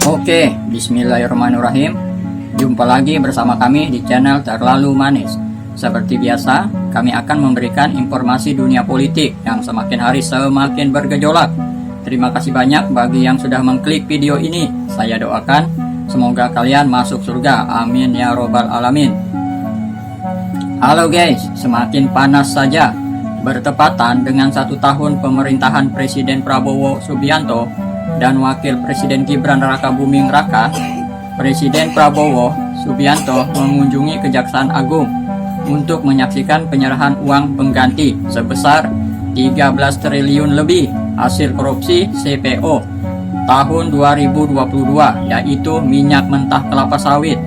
Oke, bismillahirrahmanirrahim. Jumpa lagi bersama kami di channel Terlalu Manis. Seperti biasa, kami akan memberikan informasi dunia politik yang semakin hari semakin bergejolak. Terima kasih banyak bagi yang sudah mengklik video ini. Saya doakan semoga kalian masuk surga. Amin ya robbal alamin. Halo guys, semakin panas saja. Bertepatan dengan 1 tahun pemerintahan Presiden Prabowo Subianto dan Wakil Presiden Gibran Rakabuming Raka, Presiden Prabowo Subianto mengunjungi Kejaksaan Agung untuk menyaksikan penyerahan uang pengganti sebesar 13 triliun lebih hasil korupsi CPO tahun 2022, yaitu minyak mentah kelapa sawit.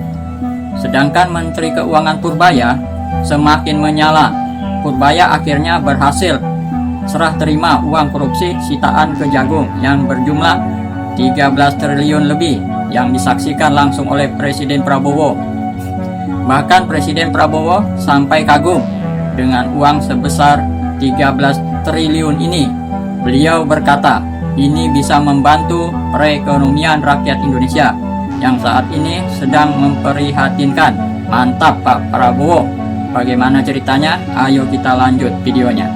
Sedangkan Menteri Keuangan Purbaya semakin menyala. Purbaya akhirnya berhasil serah terima uang korupsi sitaan Kejagung yang berjumlah 13 triliun lebih yang disaksikan langsung oleh Presiden Prabowo. Bahkan Presiden Prabowo sampai kagum dengan uang sebesar 13 triliun ini. Beliau berkata, ini bisa membantu perekonomian rakyat Indonesia yang saat ini sedang memprihatinkan. Mantap Pak Prabowo. Bagaimana ceritanya? Ayo kita lanjut videonya.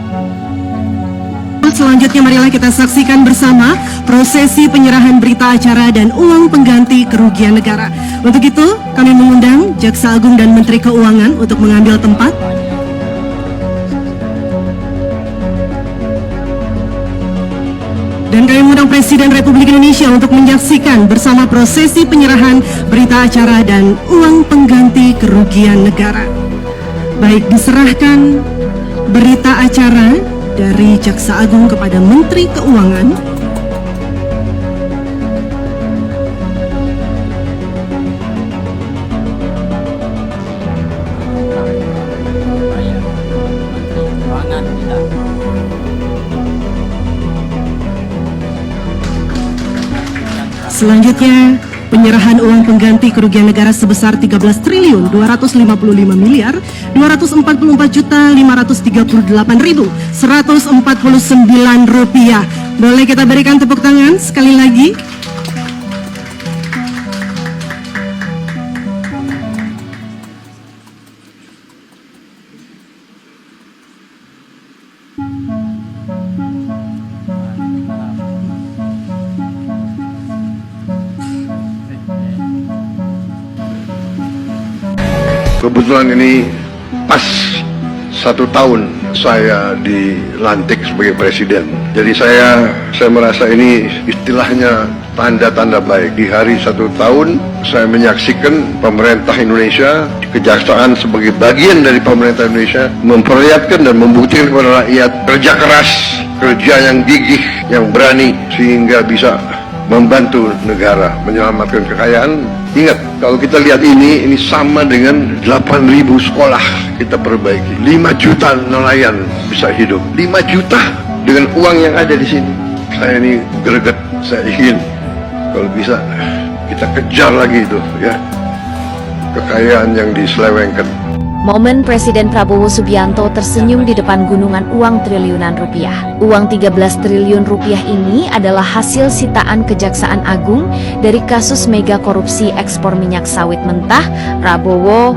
Selanjutnya marilah kita saksikan bersama prosesi penyerahan berita acara dan uang pengganti kerugian negara. Untuk itu kami mengundang Jaksa Agung dan Menteri Keuangan untuk mengambil tempat. Dan kami mengundang Presiden Republik Indonesia untuk menyaksikan bersama prosesi penyerahan berita acara dan uang pengganti kerugian negara. Baik, diserahkan berita acara dari Jaksa Agung kepada Menteri Keuangan. Selanjutnya, penyerahan uang pengganti kerugian negara sebesar 13 triliun 255 miliar 244.538.149 rupiah. Boleh kita berikan tepuk tangan sekali lagi. Kebetulan ini pas 1 tahun saya dilantik sebagai presiden. Jadi saya merasa ini istilahnya tanda-tanda baik. Di hari 1 tahun saya menyaksikan pemerintah Indonesia, kejaksaan sebagai bagian dari pemerintah Indonesia memperlihatkan dan membuktikan kepada rakyat kerja keras, kerja yang gigih, yang berani sehingga bisa membantu negara menyelamatkan kekayaan. Ingat, kalau kita lihat ini sama dengan 8.000 sekolah kita perbaiki, 5 juta nelayan bisa hidup, 5 juta dengan uang yang ada di sini. Saya ini greget, saya ingin kalau bisa kita kejar lagi itu ya, kekayaan yang diselewengkan. Momen Presiden Prabowo Subianto tersenyum di depan gunungan uang triliunan rupiah. Uang 13 triliun rupiah ini adalah hasil sitaan Kejaksaan Agung dari kasus mega korupsi ekspor minyak sawit mentah. Prabowo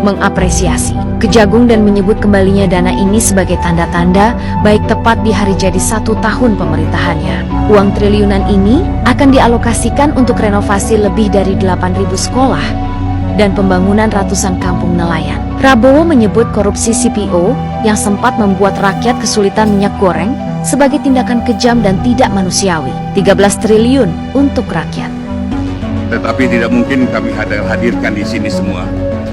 mengapresiasi Kejagung dan menyebut kembalinya dana ini sebagai tanda-tanda baik tepat di hari jadi 1 tahun pemerintahannya. Uang triliunan ini akan dialokasikan untuk renovasi lebih dari 8.000 sekolah dan pembangunan ratusan kampung nelayan. Prabowo menyebut korupsi CPO yang sempat membuat rakyat kesulitan minyak goreng sebagai tindakan kejam dan tidak manusiawi. 13 triliun untuk rakyat. Tetapi tidak mungkin kami hadirkan di sini semua.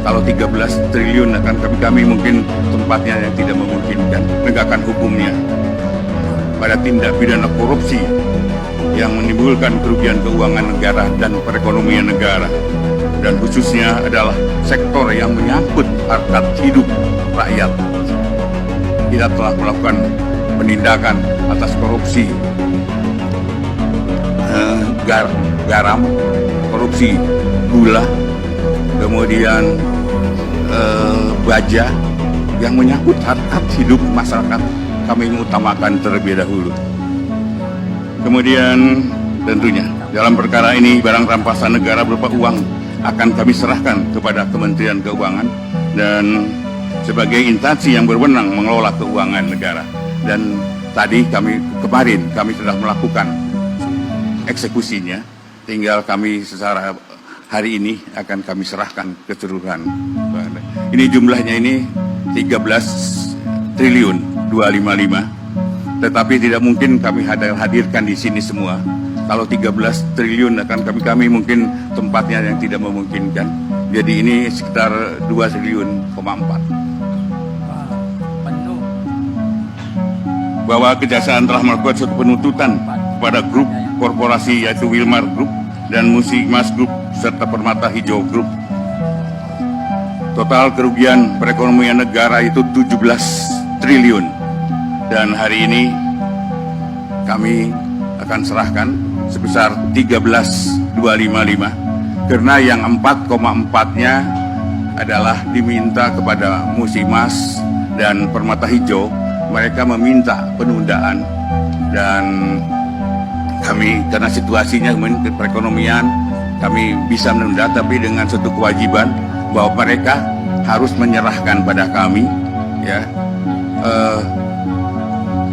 Kalau 13 triliun akan kami mungkin tempatnya yang tidak memungkinkan. Penegakan hukumnya pada tindak pidana korupsi yang menimbulkan kerugian keuangan negara dan perekonomian negara, dan khususnya adalah sektor yang menyangkut harkat hidup rakyat. Kita telah melakukan penindakan atas korupsi garam, korupsi gula, kemudian baja yang menyangkut harkat hidup masyarakat. Kami mengutamakan terlebih dahulu. Kemudian tentunya Dalam perkara ini, barang rampasan negara berupa uang akan kami serahkan kepada Kementerian Keuangan dan sebagai instansi yang berwenang mengelola keuangan negara. Dan kemarin kami sudah melakukan eksekusinya, tinggal kami secara hari ini akan kami serahkan keseluruhan. Ini jumlahnya ini 13 triliun 255, tetapi tidak mungkin kami hadirkan di sini semua. Kalau 13 triliun akan kami mungkin tempatnya yang tidak memungkinkan. Jadi ini sekitar 2,4 triliun. Penuh. Bahwa Kejaksaan telah melakukan suatu penuntutan pada grup korporasi yaitu Wilmar Group dan Musimas Group serta Permata Hijau Group. Total kerugian perekonomian negara itu 17 triliun. Dan hari ini kami akan serahkan sebesar 13.255 karena yang 4,4-nya adalah diminta kepada Musimas dan Permata Hijau. Mereka meminta penundaan dan kami karena situasinya perekonomian kami bisa menunda, tapi dengan suatu kewajiban bahwa mereka harus menyerahkan pada kami ya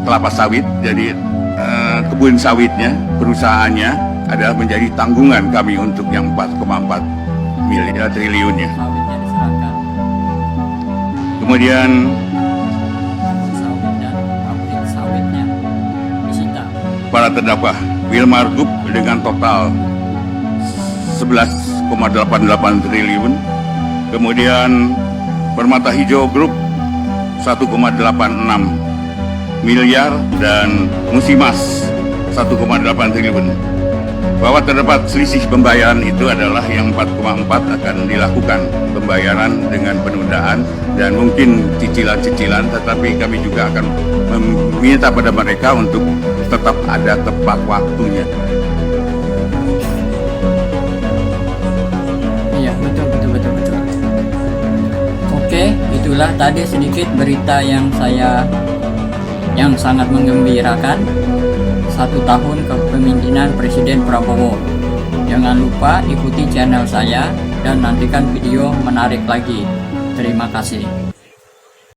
kelapa sawit. Jadi kebun sawitnya perusahaannya adalah menjadi tanggungan kami untuk yang 4,4 miliar triliunnya. Sawitnya diserahkan. Kemudian Sawit dan pabrik sawitnya disita. para terdakwa Wilmar Group dengan total 11,88 triliun, kemudian Permata Hijau Group 1,86 miliar dan Musimas 1,8 triliun. Bahwa terdapat selisih pembayaran itu adalah yang 4,4 akan dilakukan pembayaran dengan penundaan dan mungkin cicilan-cicilan, tetapi kami juga akan meminta pada mereka untuk tetap ada tepat waktunya. Iya, betul. Oke, itulah tadi sedikit berita yang sangat menggembirakan. 1 tahun kepemimpinan Presiden Prabowo. Jangan lupa ikuti channel saya dan nantikan video menarik lagi. Terima kasih.